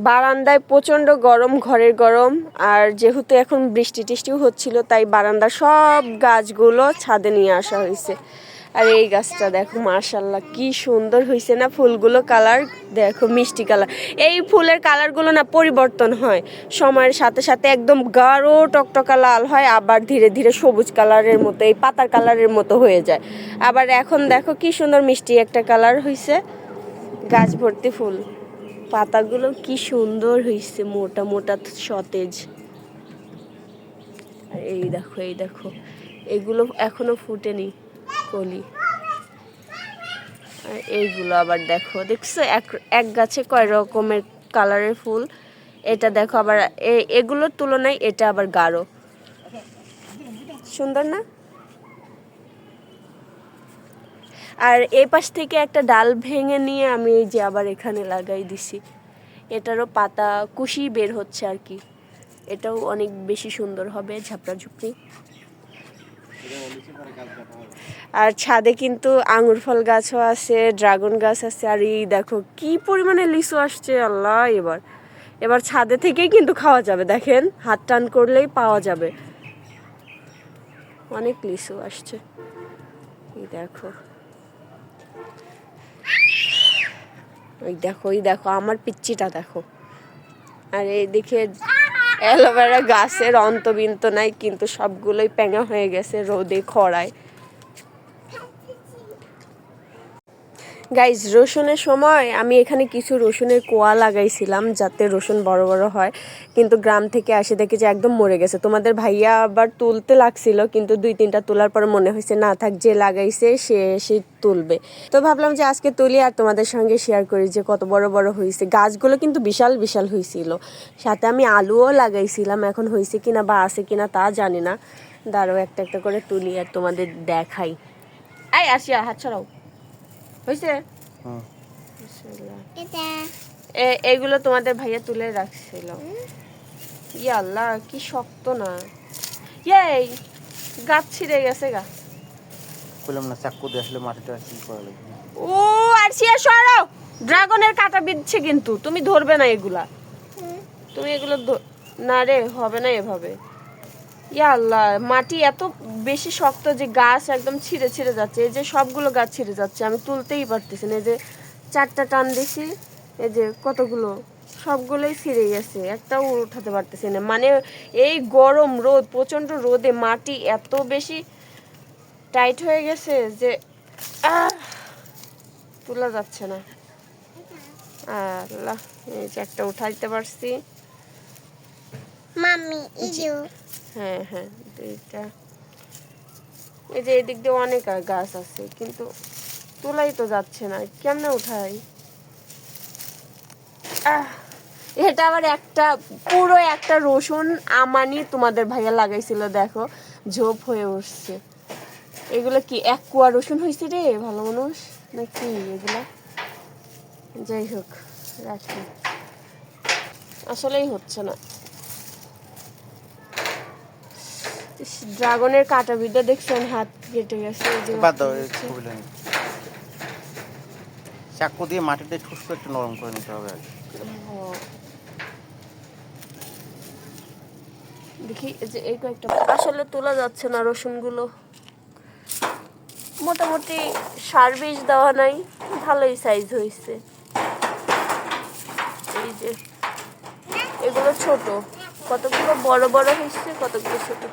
বারান্দায় প্রচণ্ড গরম, ঘরের গরম। আর যেহেতু এখন বৃষ্টি টিষ্টিও হচ্ছিল, তাই বারান্দার সব গাছগুলো ছাদে নিয়ে আসা হয়েছে। আর এই গাছটা দেখো, মাশাল্লাহ কি সুন্দর হয়েছে না, ফুলগুলো কালার দেখো, মিষ্টি কালার। এই ফুলের কালারগুলো না পরিবর্তন হয় সময়ের সাথে সাথে, একদম গাঢ় টকটকা লাল হয়, আবার ধীরে ধীরে সবুজ কালারের মতো, এই পাতার কালারের মতো হয়ে যায়। আবার এখন দেখো কি সুন্দর মিষ্টি একটা কালার হয়েছে, গাছ ভর্তি ফুল, পাতাগুলো কি সুন্দর হয়েছে, মোটা মোটা সতেজ। আর এই দেখো, এই দেখো, এগুলো এখনো ফুটেনি কলি। আর এইগুলো আবার দেখো, দেখছো এক গাছে কয় রকমের কালারের ফুল। এটা দেখো আবার এগুলোর তুলনায় এটা আবার গাঢ়, সুন্দর না? আর এই পাশ থেকে একটা ডাল ভেঙে নিয়ে আমি এই যে আবার এখানে লাগাই দিছি। এটারও পাতা কুশি বের হচ্ছে আর কি, এটাও অনেক বেশি সুন্দর হবে, ঝাপড়া ঝুপড়ি। আর ছাদে কিন্তু আঙুর ফল গাছও আছে, ড্রাগন গাছ আছে। আর এই দেখো কি পরিমাণে লিচু আসছে, আল্লাহ! এবার ছাদে থেকেই কিন্তু খাওয়া যাবে, দেখেন হাত টান করলেই পাওয়া যাবে, অনেক লিচু আসছে। এই দেখো, ওই দেখো, ওই দেখো আমার পিচ্চিটা দেখো। আর এইদিকে অ্যালোভেরা গাছের অন্তবিন্ত নাই, কিন্তু সবগুলোই প্যাঙা হয়ে গেছে রোদে খরায়। গাইজ, রসুনের সময় আমি এখানে কিছু রসুনের কোয়া লাগাইছিলাম যাতে রসুন বড় বড় হয়, কিন্তু গ্রাম থেকে আসে দেখি যে একদম মরে গেছে। তোমাদের ভাইয়া আবার তুলতে লাগছিল, কিন্তু 2-3টা তোলার পর মনে হয়েছে না থাক, যে লাগাইছে সে তুলবে। তো ভাবলাম যে আজকে তুলি আর তোমাদের সঙ্গে শেয়ার করি যে কত বড় বড় হয়েছে। গাছগুলো কিন্তু বিশাল বিশাল হয়েছিল, সাথে আমি আলুও লাগাইছিলাম। এখন হয়েছে কিনা বা আছে কিনা তা জানি না, দাঁড়াও একটা একটা করে তুলি আর তোমাদের দেখাই। এই আসিয়া, হাত ছাড়াও, হয়েছে? এগুলো তোমাদের ভাইয়া তুলে রাখছিল। ইয়া আল্লাহ, কি শক্ত না! এই গাছ ছিঁড়ে গেছে গা, বললাম না চাকু দিয়ে আসলে মাটিটা কি করা লাগবে। ও আরশিয়া সরাও, ড্রাগনের কাঁটা বিঁধছে, কিন্তু তুমি ধরবে না এগুলা, তুমি এগুলো না রে, হবে না এভাবে। ইয়া আল্লাহ, মাটি এত বেশি শক্ত যে গাছ একদম ছিঁড়ে ছিঁড়ে যাচ্ছে। এই যে সবগুলো গাছ ছিঁড়ে যাচ্ছে, আমি তুলতেই পারতেছি না। এই যে 4টা টান দিছি, এই যে কতগুলো, সবগুলোই ছিঁড়ে গেছে, একটাও উঠাতে পারতেছি না। মানে এই গরম রোদ, প্রচণ্ড রোদে মাটি এত বেশি টাইট হয়ে গেছে যে তোলা যাচ্ছে না। আল্লাহ, এই যে একটা উঠাইতে পারছি। মাম্মি ইজু, হ্যাঁ হ্যাঁ, এইটা, এই যে এদিক দিয়ে অনেক গাছ আছে, কিন্তু তোলাই তো যাচ্ছে না, কেমনে উঠাই? এটা আবার একটা পুরো একটা রসুন আমানি তোমাদের ভাইয়া লাগাইছিল, দেখো ঝোপ হয়ে উঠছে। এগুলো কি এক কুয়া রসুন হয়েছে রে, ভালো মানুষ নাকি এগুলা? যাই হোক, রাখি, আসলেই হচ্ছে না। ড্রাগনের কাটা বিদ্যা দেখছেন, হাত কেটে গেছে। চাকু দিয়ে মাটিতে ঠুস করে একটু নরম করে নিতে হবে। দেখি যে এই কয়েকটা আসলে তোলা যাচ্ছে না রসুনগুলো, মোটামুটি সার বীজ দেওয়া নাই, ভালোই সাইজ হয়েছে। এই যে এগুলো ছোট, কতগুলো বড় বড় হয়েছে, কতগুলো ছোট।